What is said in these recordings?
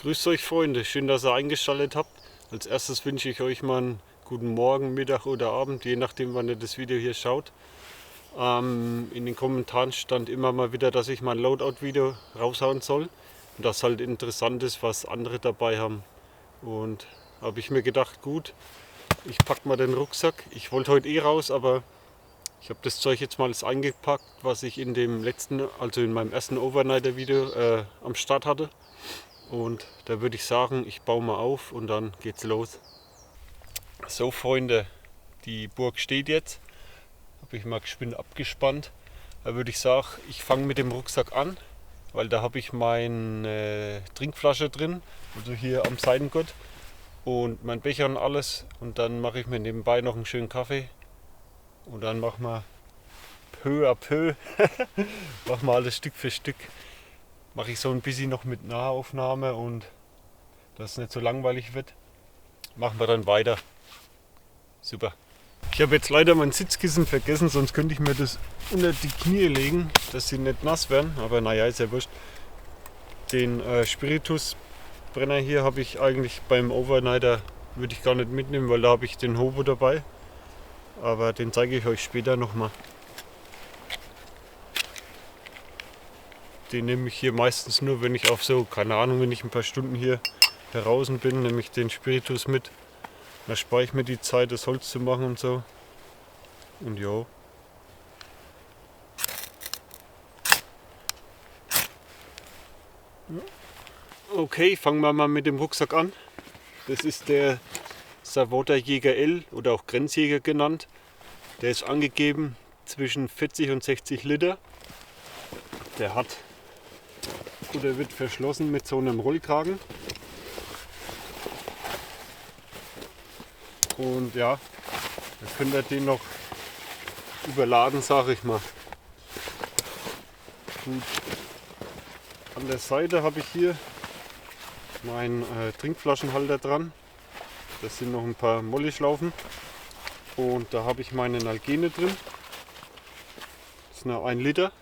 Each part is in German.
Grüßt euch Freunde, schön, dass ihr eingeschaltet habt. Als erstes wünsche ich euch mal einen guten Morgen, Mittag oder Abend, je nachdem wann ihr das Video hier schaut. In den Kommentaren stand immer mal wieder, dass ich mein Loadout-Video raushauen soll. Und das halt interessant ist, was andere dabei haben. Und habe ich mir gedacht, gut, ich packe mal den Rucksack. Ich wollte heute raus, aber ich habe das Zeug jetzt mal alles eingepackt, was ich in dem letzten, also in meinem ersten Overnighter-Video am Start hatte. Und da würde ich sagen, ich baue mal auf und dann geht's los. So Freunde, die Burg steht jetzt. Habe ich mal geschwind abgespannt. Da würde ich sagen, ich fange mit dem Rucksack an, weil da habe ich meine Trinkflasche drin, also hier am Seitengurt und mein Becher und alles. Und dann mache ich mir nebenbei noch einen schönen Kaffee und dann machen wir peu à peu, machen wir alles Stück für Stück. Mache ich so ein bisschen noch mit Nahaufnahme und dass es nicht so langweilig wird, machen wir dann weiter. Super. Ich habe jetzt leider mein Sitzkissen vergessen, sonst könnte ich mir das unter die Knie legen, dass sie nicht nass werden, aber naja, ist ja wurscht. Den Spiritusbrenner hier habe ich eigentlich beim Overnighter, würde ich gar nicht mitnehmen, weil da habe ich den Hobo dabei, aber den zeige ich euch später nochmal. Den nehme ich hier meistens nur, wenn ich auf so, keine Ahnung, wenn ich ein paar Stunden hier draußen bin, nehme ich den Spiritus mit. Da spare ich mir die Zeit, das Holz zu machen und so. Und jo. Okay, fangen wir mal mit dem Rucksack an. Das ist der Savota Jäger L oder auch Grenzjäger genannt. Der ist angegeben zwischen 40 und 60 Liter. Der hat oder wird verschlossen mit so einem Rollkragen. Und ja, da könnt ihr den noch überladen, sage ich mal. Gut. An der Seite habe ich hier meinen Trinkflaschenhalter dran. Das sind noch ein paar Mollischlaufen. Und da habe ich meine Nalgene drin. Das ist eine 1 Liter.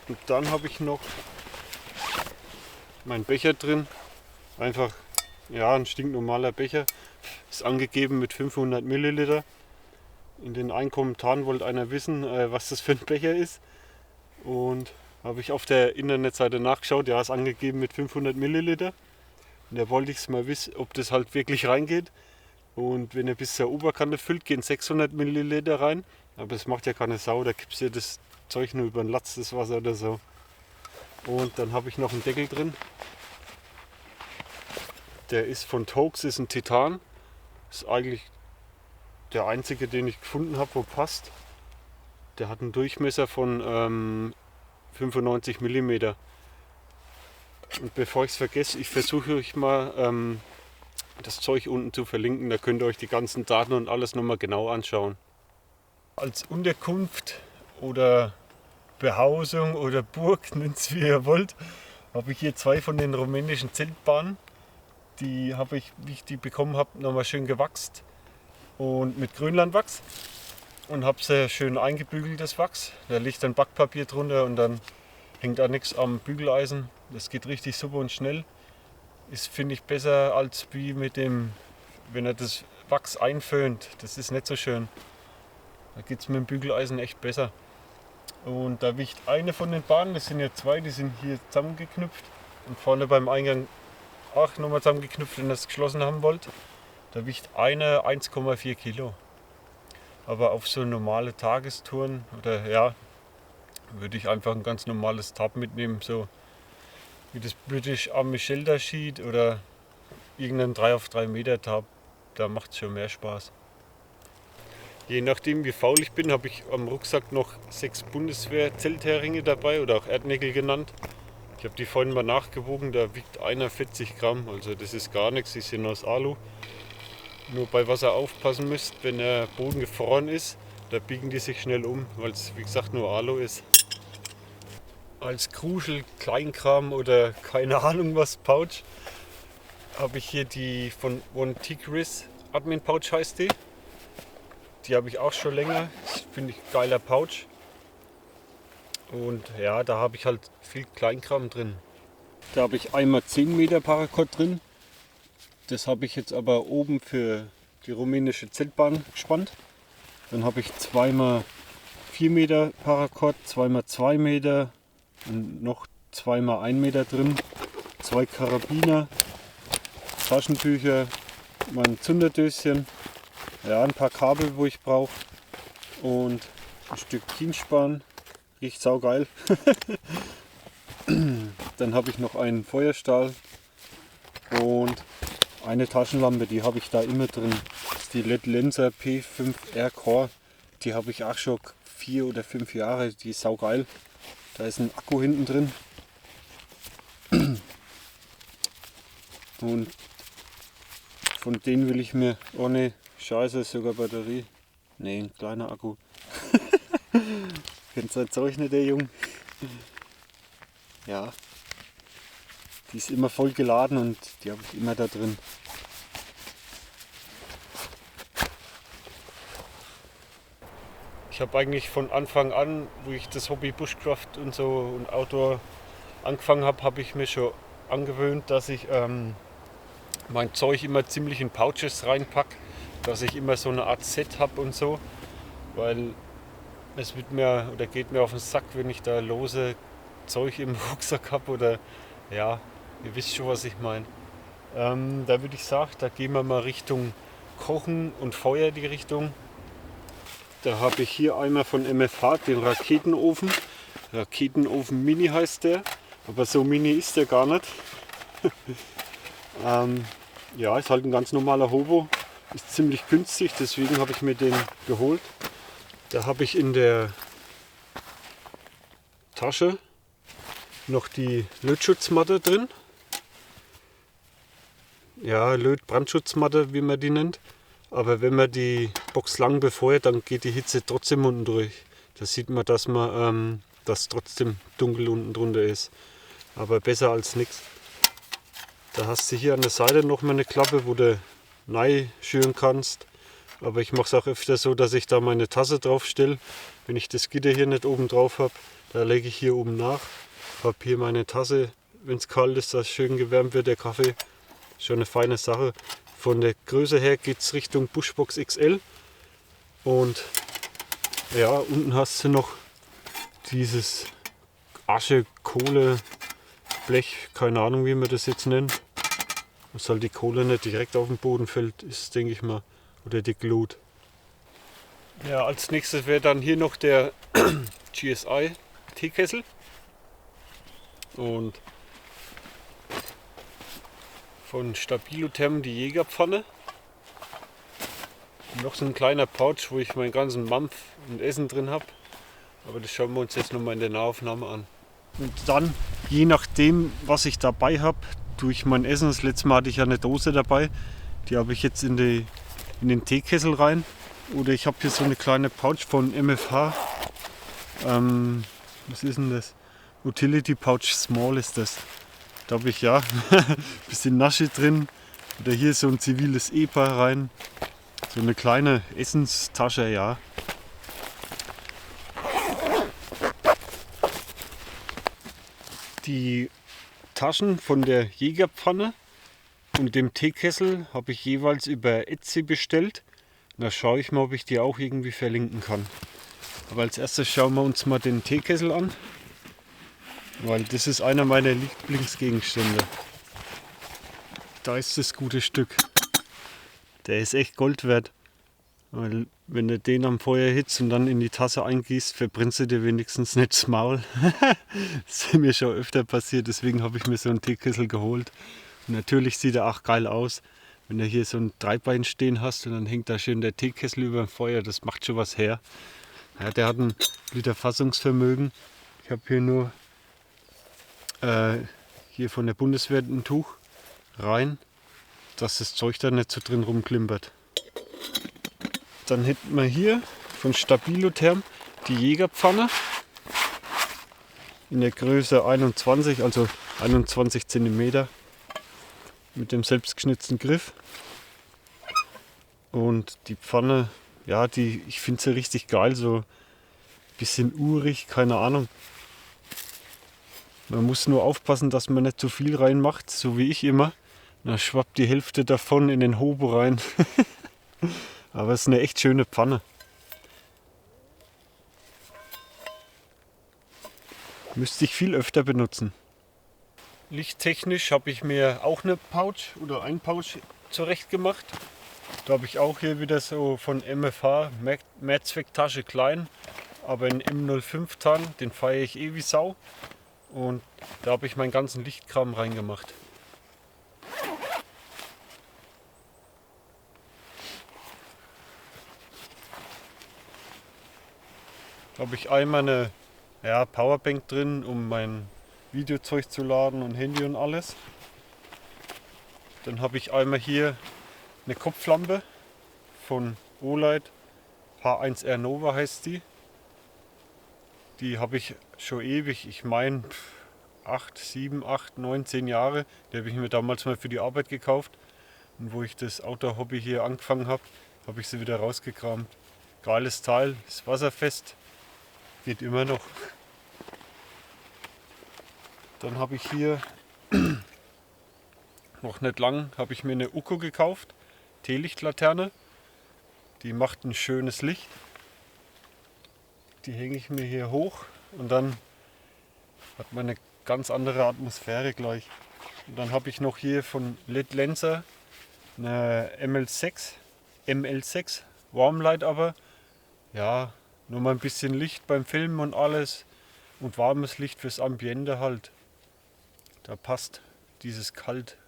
Und dann habe ich noch meinen Becher drin. Einfach ja, ein stinknormaler Becher. Ist angegeben mit 500 Milliliter. In den einen Kommentaren wollte einer wissen, was das für ein Becher ist. Und habe ich auf der Internetseite nachgeschaut. Ja, ist angegeben mit 500 Milliliter. Und da wollte ich es mal wissen, ob das halt wirklich reingeht. Und wenn ihr bis zur Oberkante füllt, gehen 600 Milliliter rein. Aber es macht ja keine Sau, da gibt es ja das Zeug nur über den Latz, das Wasser oder so. Und dann habe ich noch einen Deckel drin. Der ist von Tokes, ist ein Titan. Ist eigentlich der einzige, den ich gefunden habe, wo passt. Der hat einen Durchmesser von 95 mm. Und bevor ich es vergesse, ich versuche euch mal das Zeug unten zu verlinken. Da könnt ihr euch die ganzen Daten und alles nochmal genau anschauen. Als Unterkunft oder Behausung oder Burg, nennt es wie ihr wollt, habe ich hier 2 von den rumänischen Zeltbahnen. Die habe ich, wie ich die bekommen habe, nochmal schön gewachst und mit Grönlandwachs und habe sie schön eingebügelt, das Wachs. Da liegt dann Backpapier drunter und dann hängt da nichts am Bügeleisen. Das geht richtig super und schnell. Ist, finde ich, besser als wie mit dem, wenn er das Wachs einföhnt. Das ist nicht so schön. Da geht es mit dem Bügeleisen echt besser. Und da wiegt eine von den Bahnen, das sind ja 2, die sind hier zusammengeknüpft und vorne beim Eingang auch nochmal zusammengeknüpft, wenn ihr es geschlossen haben wollt. Da wiegt eine 1,4 Kilo. Aber auf so normale Tagestouren oder ja, würde ich einfach ein ganz normales Tab mitnehmen, so wie das British Army Shelter Sheet oder irgendein 3 auf 3 Meter Tab. Da macht es schon mehr Spaß. Je nachdem wie faul ich bin, habe ich am Rucksack noch 6 Bundeswehr-Zeltheringe dabei oder auch Erdnägel genannt. Ich habe die vorhin mal nachgewogen, da wiegt einer 40 Gramm, also das ist gar nichts, die sind aus Alu. Nur bei was ihr aufpassen müsst, wenn der Boden gefroren ist, da biegen die sich schnell um, weil es wie gesagt nur Alu ist. Als Kruschel, Kleinkram oder keine Ahnung was Pouch habe ich hier die von One Tigris Admin Pouch heißt die. Die habe ich auch schon länger, das finde ich geiler Pouch. Und ja, da habe ich halt viel Kleinkram drin. Da habe ich einmal 10 Meter Paracord drin. Das habe ich jetzt aber oben für die rumänische Zeltbahn gespannt. Dann habe ich zweimal 4 Meter Paracord, zweimal 2 Meter und noch zweimal 1 Meter drin. 2 Karabiner, Taschentücher, mein Zünderdöschen, ja, ein paar Kabel, wo ich brauche und ein Stück Kienspan. Riecht saugeil. Dann habe ich noch einen Feuerstahl und eine Taschenlampe, die habe ich da immer drin. Das ist die LED Lenser P5R Core. Die habe ich auch schon 4 oder 5 Jahre. Die ist saugeil. Da ist ein Akku hinten drin. Und von denen will ich mir, oh ne, scheiße, sogar Batterie. Ne, ein kleiner Akku. Kennt sein Zeug nicht, der Junge. Ja, die ist immer voll geladen und die habe ich immer da drin. Ich habe eigentlich von Anfang an, wo ich das Hobby Bushcraft und so und Outdoor angefangen habe, habe ich mir schon angewöhnt, dass ich mein Zeug immer ziemlich in Pouches reinpacke, dass ich immer so eine Art Set habe und so, weil es wird mir oder geht mir auf den Sack, wenn ich da lose Zeug im Rucksack habe oder ja, ihr wisst schon, was ich meine. Da würde ich sagen, da gehen wir mal Richtung Kochen und Feuer die Richtung. Da habe ich hier einmal von MFH den Raketenofen. Raketenofen Mini heißt der, aber so mini ist der gar nicht. Ja, ist halt ein ganz normaler Hobo, ist ziemlich günstig, deswegen habe ich mir den geholt. Da habe ich in der Tasche noch die Lötschutzmatte drin. Ja, Brandschutzmatte, wie man die nennt. Aber wenn man die Box lang befeuert, dann geht die Hitze trotzdem unten durch. Da sieht man, dass trotzdem dunkel unten drunter ist. Aber besser als nichts. Da hast du hier an der Seite noch mal eine Klappe, wo du rein schüren kannst. Aber ich mache es auch öfter so, dass ich da meine Tasse drauf stelle. Wenn ich das Gitter hier nicht oben drauf habe, da lege ich hier oben nach. Habe hier meine Tasse, wenn es kalt ist, dass schön gewärmt wird der Kaffee. Schon eine feine Sache. Von der Größe her geht es Richtung Bushbox XL. Und ja, unten hast du noch dieses Asche, Kohle, Blech, keine Ahnung wie man das jetzt nennt. Dass halt die Kohle nicht direkt auf den Boden fällt, ist, denke ich mal, oder die Glut. Ja, als nächstes wäre dann hier noch der GSI Teekessel. Und von Stabilotherm die Jägerpfanne. Noch so ein kleiner Pouch, wo ich meinen ganzen Mampf und Essen drin habe. Aber das schauen wir uns jetzt nochmal in der Nahaufnahme an. Und dann, je nachdem, was ich dabei habe, tue ich mein Essen. Das letzte Mal hatte ich ja eine Dose dabei. Die habe ich jetzt in den Teekessel rein. Oder ich habe hier so eine kleine Pouch von MFH. Was ist denn das? Utility Pouch Small ist das. Da habe ich ja ein bisschen Nasche drin. Oder hier so ein ziviles EPA rein. So eine kleine Essenstasche, ja. Die Taschen von der Jägerpfanne und dem Teekessel habe ich jeweils über Etsy bestellt. Da schaue ich mal, ob ich die auch irgendwie verlinken kann. Aber als erstes schauen wir uns mal den Teekessel an. Weil das ist einer meiner Lieblingsgegenstände. Da ist das gute Stück. Der ist echt Gold wert. Weil wenn du den am Feuer hitzt und dann in die Tasse eingießt, verbrennst du dir wenigstens nicht das Maul. Das ist mir schon öfter passiert, deswegen habe ich mir so einen Teekessel geholt. Und natürlich sieht er auch geil aus, wenn du hier so ein Dreibein stehen hast und dann hängt da schön der Teekessel über dem Feuer. Das macht schon was her. Ja, der hat ein Liter Fassungsvermögen. Ich habe hier nur hier von der Bundeswehr ein Tuch rein, dass das Zeug da nicht so drin rumklimpert. Dann hätten wir hier von Stabilotherm die Jägerpfanne in der Größe 21, also 21 cm mit dem selbstgeschnitzten Griff. Und die Pfanne, ja, ich finde sie richtig geil, so ein bisschen urig, keine Ahnung. Man muss nur aufpassen, dass man nicht zu viel reinmacht, so wie ich immer. Dann schwappt die Hälfte davon in den Hobo rein. Aber es ist eine echt schöne Pfanne. Müsste ich viel öfter benutzen. Lichttechnisch habe ich mir auch eine Pouch oder ein Pouch zurecht gemacht. Da habe ich auch hier wieder so von MFH Mehrzwecktasche klein, aber in M05 Tan, den feiere ich eh wie Sau. Und da habe ich meinen ganzen Lichtkram reingemacht. Da habe ich einmal eine Powerbank drin, um mein Videozeug zu laden und Handy und alles. Dann habe ich einmal hier eine Kopflampe von Olight, H1R Nova heißt die. Die habe ich schon ewig, ich meine 8, 7, 8, 9, 10 Jahre. Die habe ich mir damals mal für die Arbeit gekauft. Und wo ich das Outdoor-Hobby hier angefangen habe, habe ich sie wieder rausgekramt. Geiles Teil, ist wasserfest, geht immer noch. Dann habe ich hier, noch nicht lang, habe ich mir eine Uco gekauft, Teelichtlaterne. Die macht ein schönes Licht. Die hänge ich mir hier hoch und dann hat man eine ganz andere Atmosphäre gleich. Und dann habe ich noch hier von LED Lenser eine ML6 Warmlight, aber ja, nur mal ein bisschen Licht beim Filmen und alles und warmes Licht fürs Ambiente halt. Da passt dieses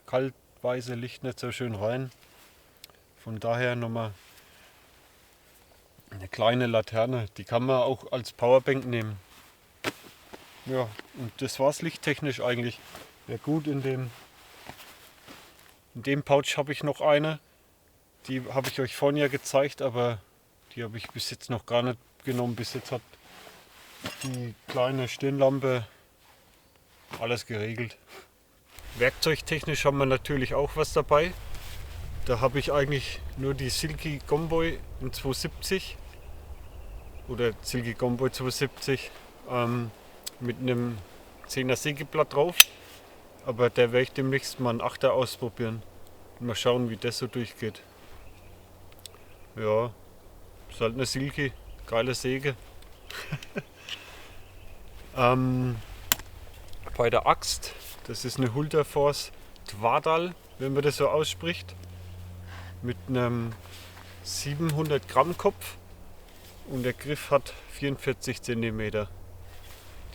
kaltweiße Licht nicht so schön rein. Von daher nochmal eine kleine Laterne, die kann man auch als Powerbank nehmen. Ja, und das war's lichttechnisch eigentlich. Ja gut, in dem Pouch habe ich noch eine. Die habe ich euch vorhin ja gezeigt, aber die habe ich bis jetzt noch gar nicht genommen. Bis jetzt hat die kleine Stirnlampe alles geregelt. Werkzeugtechnisch haben wir natürlich auch was dabei. Da habe ich eigentlich nur die Silky Gomboy in 270 oder Silky Gomboy 270 mit einem 10er Sägeblatt drauf. Aber da werde ich demnächst mal einen 8er ausprobieren und mal schauen, wie das so durchgeht. Ja, ist halt eine Silky, geile Säge. Bei der Axt, das ist eine Hulterforce Twadal, wenn man das so ausspricht, mit einem 700 Gramm Kopf und der Griff hat 44 cm.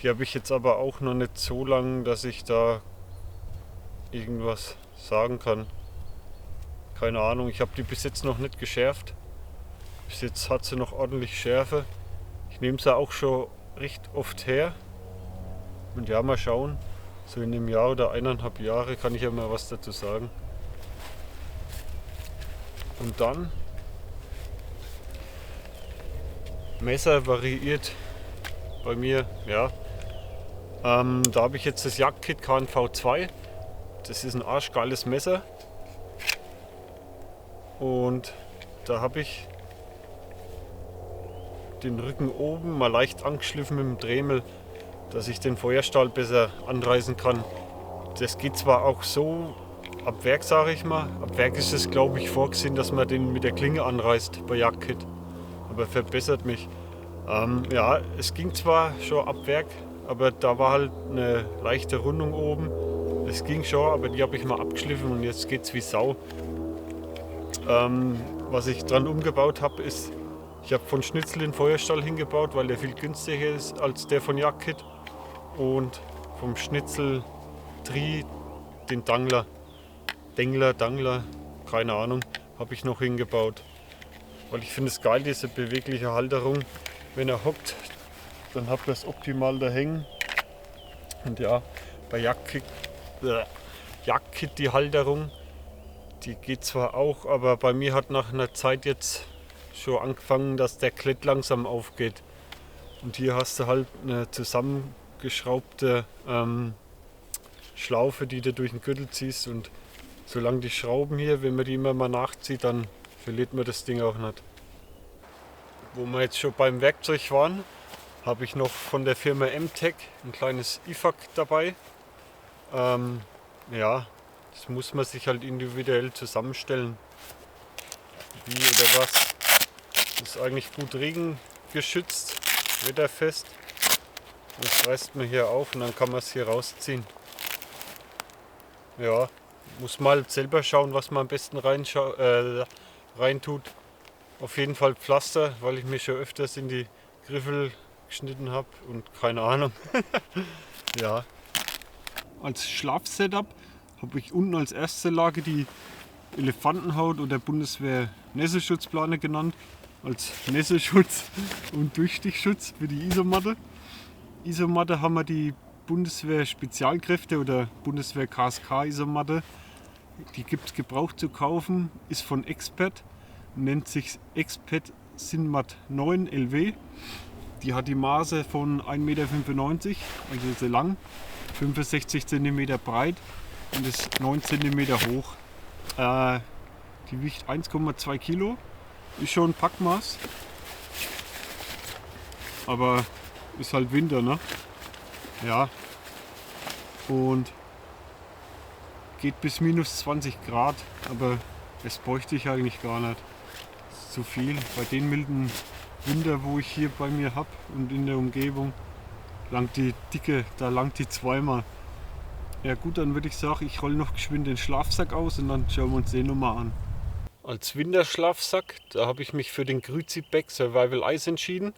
Die habe ich jetzt aber auch noch nicht so lang, dass ich da irgendwas sagen kann. Keine Ahnung, ich habe die bis jetzt noch nicht geschärft. Bis jetzt hat sie noch ordentlich Schärfe. Ich nehme sie auch schon recht oft her. Und ja, mal schauen. So in einem Jahr oder 1,5 Jahre kann ich ja mal was dazu sagen. Und dann Messer variiert bei mir, ja. Da habe ich jetzt das Jagdkit KNV2. Das ist ein arschgeiles Messer. Und da habe ich den Rücken oben mal leicht angeschliffen mit dem Dremel, dass ich den Feuerstahl besser anreißen kann. Das geht zwar auch so ab Werk, sage ich mal. Ab Werk ist es, glaube ich, vorgesehen, dass man den mit der Klinge anreißt bei Jagdkit. Aber verbessert mich. Ja, es ging zwar schon ab Werk, aber da war halt eine leichte Rundung oben. Es ging schon, aber die habe ich mal abgeschliffen und jetzt geht es wie Sau. Was ich dran umgebaut habe, ist, ich habe von Schnitzel den Feuerstahl hingebaut, weil der viel günstiger ist als der von Jagdkit. Und vom Schnitzel Tri den Dangler, keine Ahnung, habe ich noch hingebaut. Weil ich finde es geil, diese bewegliche Halterung. Wenn er hockt, dann habt ihr es optimal da hängen. Und ja, bei Jagdkit die Halterung, die geht zwar auch, aber bei mir hat nach einer Zeit jetzt schon angefangen, dass der Klett langsam aufgeht. Und hier hast du halt eine zusammengeschraubte Schlaufe, die du durch den Gürtel ziehst. Und solange die Schrauben hier, wenn man die immer mal nachzieht, dann verliert man das Ding auch nicht. Wo wir jetzt schon beim Werkzeug waren, habe ich noch von der Firma M-Tech ein kleines IFAK dabei. Ja, das muss man sich halt individuell zusammenstellen. Wie oder was. Das ist eigentlich gut regengeschützt, wetterfest. Das reißt man hier auf und dann kann man es hier rausziehen. Ja, muss mal selber schauen, was man am besten rein tut. Auf jeden Fall Pflaster, weil ich mir schon öfters in die Griffel geschnitten habe und keine Ahnung. Ja. Als Schlafsetup habe ich unten als erste Lage die Elefantenhaut oder Bundeswehr Nässelschutzplane genannt. Als Nässelschutz und Durchstichschutz für die Isomatte. Isomatte haben wir die Bundeswehr Spezialkräfte oder Bundeswehr KSK Isomatte. Die gibt es gebraucht zu kaufen, ist von Expert, nennt sich Expert Sinmat 9 LW. Die hat die Maße von 1,95 Meter, also sehr lang, 65 cm breit und ist 9 cm hoch. Die wiegt 1,2 Kilo, ist schon ein Packmaß, aber ist halt Winter, ne? Ja. Und geht bis minus 20 Grad, aber das bräuchte ich eigentlich gar nicht. Das ist zu viel. Bei den milden Winter, wo ich hier bei mir habe und in der Umgebung, langt die Dicke, da langt die zweimal. Ja gut, dann würde ich sagen, ich rolle noch geschwind den Schlafsack aus und dann schauen wir uns den nochmal an. Als Winterschlafsack, da habe ich mich für den Crucibeck Survival Ice entschieden.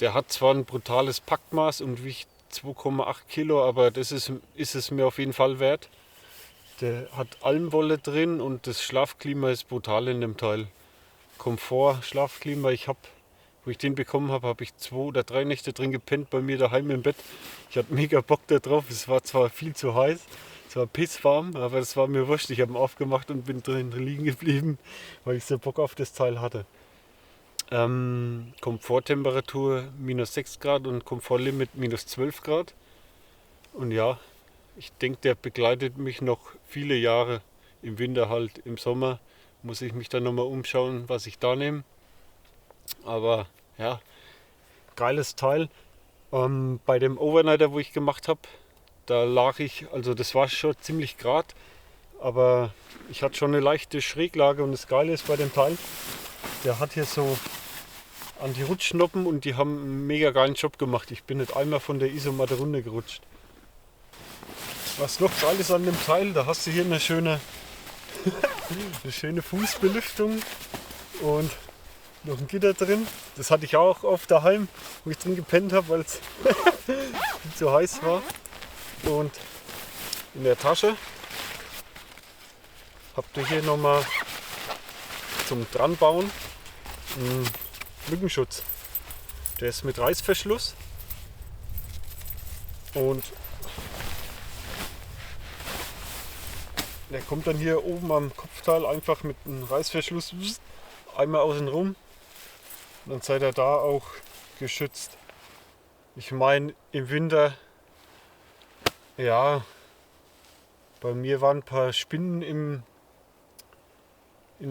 Der hat zwar ein brutales Packmaß und wiegt 2,8 Kilo, aber das ist es mir auf jeden Fall wert. Der hat Almwolle drin und das Schlafklima ist brutal in dem Teil. Komfort, Schlafklima, wo ich den bekommen habe, habe ich 2 oder 3 Nächte drin gepennt bei mir daheim im Bett. Ich hatte mega Bock da drauf. Es war zwar viel zu heiß, es war pisswarm, aber das war mir wurscht. Ich habe ihn aufgemacht und bin drin liegen geblieben, weil ich so Bock auf das Teil hatte. Komforttemperatur minus 6 Grad und Komfortlimit minus 12 Grad. Und ja, ich denke, der begleitet mich noch viele Jahre. Im Winter halt, im Sommer muss ich mich dann nochmal umschauen, was ich da nehme. Aber ja, geiles Teil. Bei dem Overnighter, wo ich gemacht habe, da lag ich, also das war schon ziemlich grad, aber ich hatte schon eine leichte Schräglage und das Geile ist bei dem Teil, der hat hier so Anti-Rutschnoppen und die haben einen mega geilen Job gemacht. Ich bin nicht einmal von der Isomatte runtergerutscht. Was noch geil ist an dem Teil, da hast du hier eine schöne Fußbelüftung und noch ein Gitter drin. Das hatte ich auch oft daheim, wo ich drin gepennt habe, weil es zu heiß war. Und in der Tasche habt ihr hier nochmal zum Dranbauen einen Mückenschutz. Der ist mit Reißverschluss und der kommt dann hier oben am Kopfteil einfach mit einem Reißverschluss einmal außen rum. Und dann seid ihr da auch geschützt. Ich meine, im Winter, ja, bei mir waren ein paar Spinnen in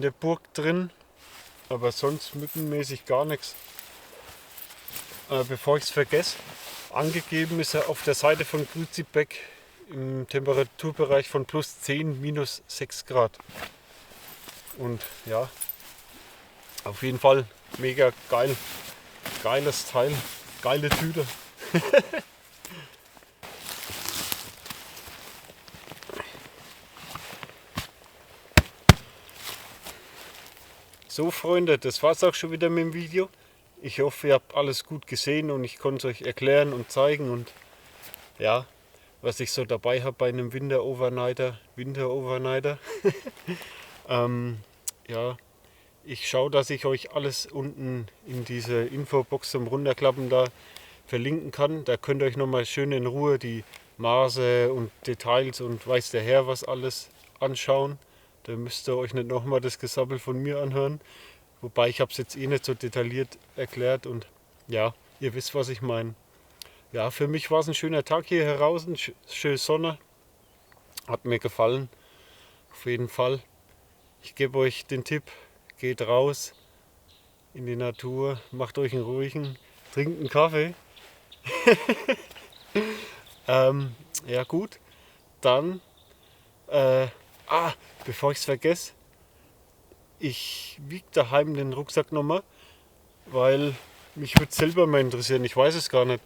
der Burg drin, aber sonst mückenmäßig gar nichts. Bevor ich es vergesse, angegeben ist er auf der Seite von Crucibeck im Temperaturbereich von plus 10, minus 6 Grad. Und ja, auf jeden Fall mega geil. Geiles Teil, geile Tüte. So Freunde, das war's auch schon wieder mit dem Video. Ich hoffe, ihr habt alles gut gesehen und ich konnte es euch erklären und zeigen und ja, was ich so dabei habe bei einem Winter-Overnighter. Ja, ich schaue, dass ich euch alles unten in diese Infobox zum Runterklappen da verlinken kann. Da könnt ihr euch nochmal schön in Ruhe die Maße und Details und weiß der Herr was alles anschauen. Da müsst ihr euch nicht nochmal das Gesabbel von mir anhören. Wobei ich habe es jetzt eh nicht so detailliert erklärt und ja, ihr wisst, was ich meine. Ja, für mich war es ein schöner Tag hier heraus, schöne Sonne. Hat mir gefallen, auf jeden Fall. Ich gebe euch den Tipp, geht raus in die Natur, macht euch einen ruhigen, trinkt einen Kaffee. Ja gut, dann, bevor ich es vergesse, ich wiege daheim den Rucksack nochmal, weil mich würde selber mal interessieren, ich weiß es gar nicht.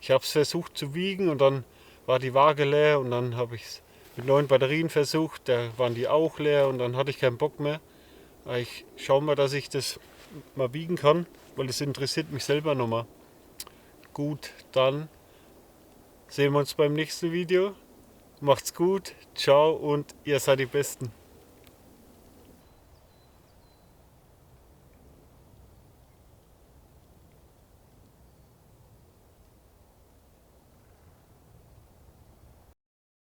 Ich habe es versucht zu wiegen und dann war die Waage leer und dann habe ich es mit 9 Batterien versucht, da waren die auch leer und dann hatte ich keinen Bock mehr. Ich schaue mal, dass ich das mal wiegen kann, weil es interessiert mich selber nochmal. Gut, dann sehen wir uns beim nächsten Video. Macht's gut, ciao und ihr seid die Besten.